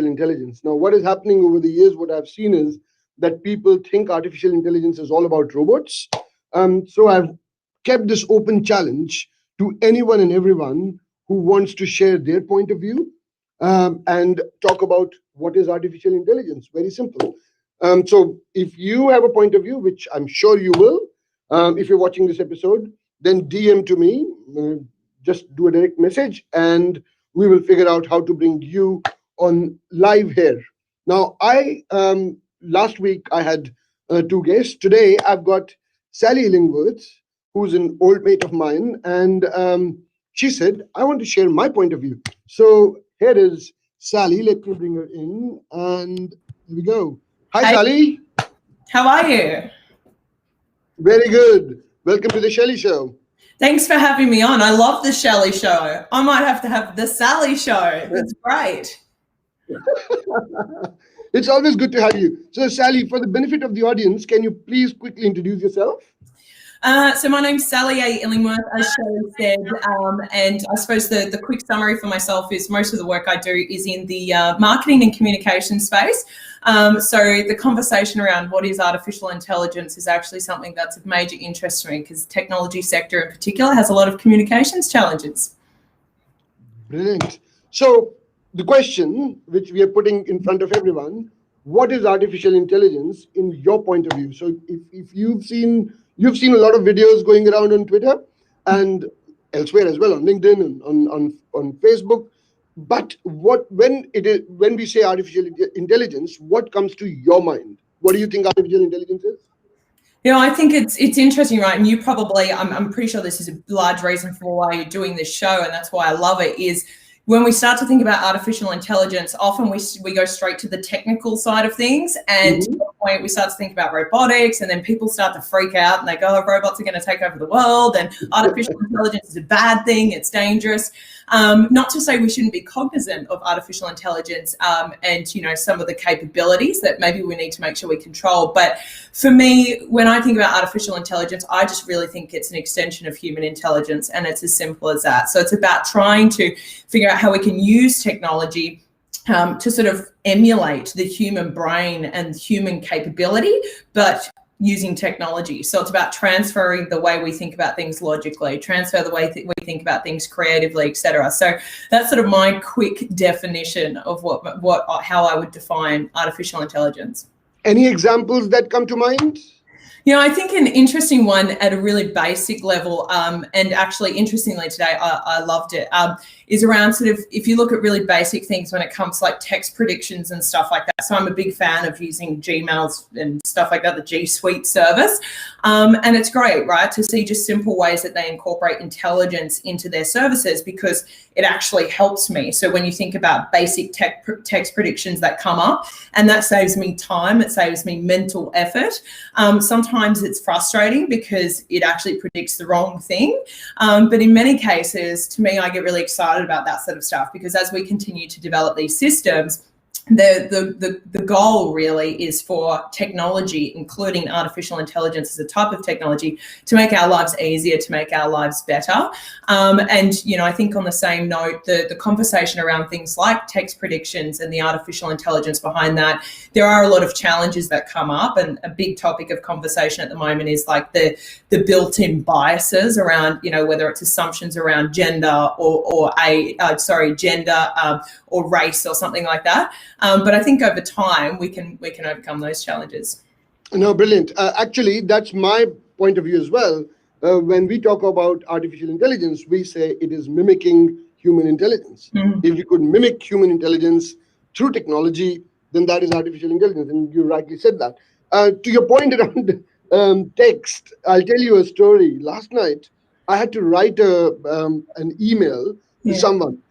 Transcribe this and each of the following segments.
intelligence. Now, what is happening over the years, what I've seen is that people think artificial intelligence is all about robots. So I've kept this open challenge to anyone and everyone who wants to share their point of view and talk about what is artificial intelligence. Very simple. So if you have a point of view, which I'm sure you will, if you're watching this episode, then DM to me, just do a direct message, and we will figure out how to bring you on live here. Now, last week I had two guests. Today I've got Sally Illingworth, who's an old mate of mine, and she said, I want to share my point of view. So here is Sally. Let me bring her in, and here we go. Hi, Sally. How are you? Very good. Welcome to the Shelly Show. Thanks for having me on. I love the Shelly Show. I might have to have the Sally Show. It's great. It's always good to have you. So, Sally, for the benefit of the audience, can you please quickly introduce yourself? So my name's Sally Illingworth, as Shelly said, and I suppose the quick summary for myself is most of the work I do is in the marketing and communication space. So the conversation around what is artificial intelligence is actually something that's of major interest to me because the technology sector in particular has a lot of communications challenges. Brilliant. So the question which we are putting in front of everyone, what is artificial intelligence in your point of view? So if you've seen a lot of videos going around on Twitter and elsewhere as well, on LinkedIn and on Facebook. But when we say artificial intelligence, what comes to your mind? What do you think artificial intelligence is? I think it's interesting, right? And you probably, I'm pretty sure this is a large reason for why you're doing this show, and that's why I love it, is when we start to think about artificial intelligence, often we go straight to the technical side of things, and to the point we start to think about robotics, and then people start to freak out and they go, oh, robots are going to take over the world, and artificial intelligence is a bad thing, it's dangerous. Not to say we shouldn't be cognizant of artificial intelligence and some of the capabilities that maybe we need to make sure we control. But for me, when I think about artificial intelligence, I just really think it's an extension of human intelligence, and it's as simple as that. So it's about trying to figure out how we can use technology to sort of emulate the human brain and human capability, but using technology. So it's about transferring the way we think about things logically, transfer the way we think about things creatively, etc. So that's sort of my quick definition of how I would define artificial intelligence. Any examples that come to mind? I think an interesting one at a really basic level, and actually interestingly today, I loved it, is around sort of, if you look at really basic things when it comes to like text predictions and stuff like that. So I'm a big fan of using Gmails and stuff like that, the G Suite service. And it's great, right, to see just simple ways that they incorporate intelligence into their services, because it actually helps me. So when you think about basic text predictions that come up, and that saves me time, it saves me mental effort. Sometimes it's frustrating because it actually predicts the wrong thing. But in many cases, to me, I get really excited about that sort of stuff, because as we continue to develop these systems, the goal really is for technology, including artificial intelligence as a type of technology, to make our lives easier, to make our lives better. And, I think on the same note, the conversation around things like text predictions and the artificial intelligence behind that, there are a lot of challenges that come up, and a big topic of conversation at the moment is like the built-in biases around, whether it's assumptions around gender or race or something like that. But I think over time we can overcome those challenges. No, brilliant. Actually, that's my point of view as well. When we talk about artificial intelligence, we say it is mimicking human intelligence. If you could mimic human intelligence through technology, then that is artificial intelligence. And you rightly said that. To your point around text, I'll tell you a story. Last night, I had to write an email to someone.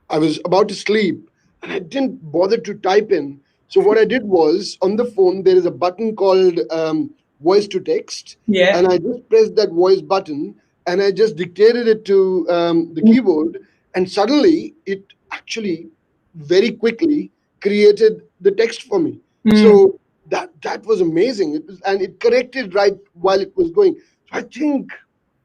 I was about to sleep and I didn't bother to type in. So what I did was, on the phone, there is a button called voice to text. Yeah. And I just pressed that voice button and I just dictated it to the keyboard. And suddenly it actually very quickly created the text for me. So that was amazing. And it corrected right while it was going. So I think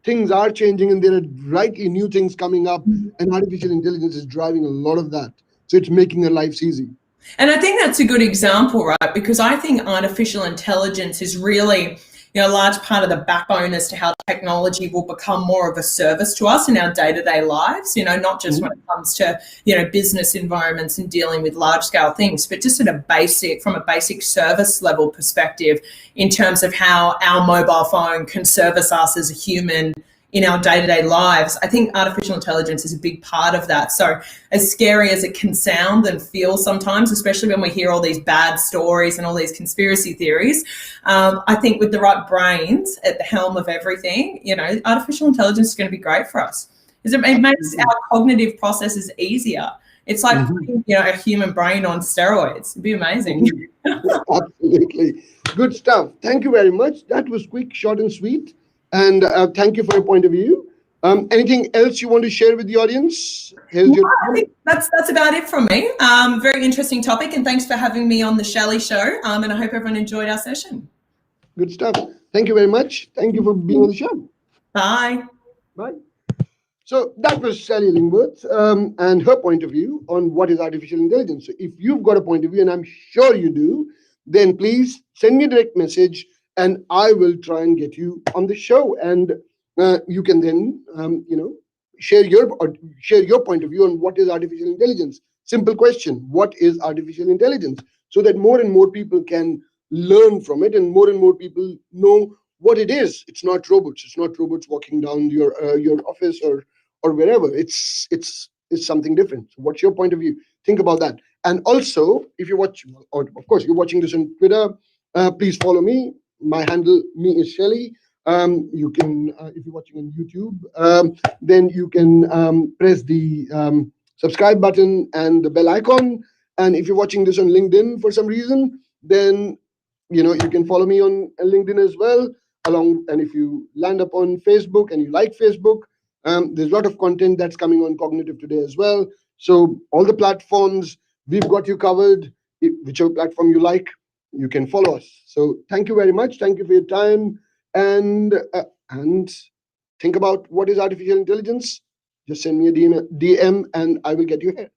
things are changing and there are rightly new things coming up, and artificial intelligence is driving a lot of that. So it's making their lives easy. And I think that's a good example, right? Because I think artificial intelligence is really, a large part of the backbone as to how technology will become more of a service to us in our day-to-day lives, not just when it comes to, business environments and dealing with large-scale things, but just from a basic service level perspective in terms of how our mobile phone can service us as a human in our day-to-day lives. I think artificial intelligence is a big part of that. So as scary as it can sound and feel sometimes, especially when we hear all these bad stories and all these conspiracy theories, I think with the right brains at the helm of everything, artificial intelligence is going to be great for us. Because it makes our cognitive processes easier. It's like putting, a human brain on steroids. It'd be amazing. Absolutely. Good stuff. Thank you very much. That was quick, short and sweet. And thank you for your point of view. Anything else you want to share with the audience? I think that's about it from me. Very interesting topic, and thanks for having me on the Sally Show. And I hope everyone enjoyed our session. Good stuff. Thank you very much. Thank you for being on the show. Bye. Bye. So that was Sally Illingworth and her point of view on what is artificial intelligence. So if you've got a point of view, and I'm sure you do, then please send me a direct message and I will try and get you on the show. And you can then, share your point of view on what is artificial intelligence. Simple question: what is artificial intelligence? So that more and more people can learn from it, and more people know what it is. It's not robots. It's not robots walking down your office or wherever. It's something different. So what's your point of view? Think about that. And also, if you watch, or of course you're watching this on Twitter, please follow me. My handle, me is Shelly. You can, if you're watching on YouTube, then you can press the subscribe button and the bell icon. And if you're watching this on LinkedIn for some reason, then you can follow me on LinkedIn as well. And if you land up on Facebook and you like Facebook, there's a lot of content that's coming on Cognitive today as well. So all the platforms, we've got you covered. Whichever platform you like, you can follow us. So thank you very much. Thank you for your time. And think about what is artificial intelligence. Just send me a DM and I will get you here.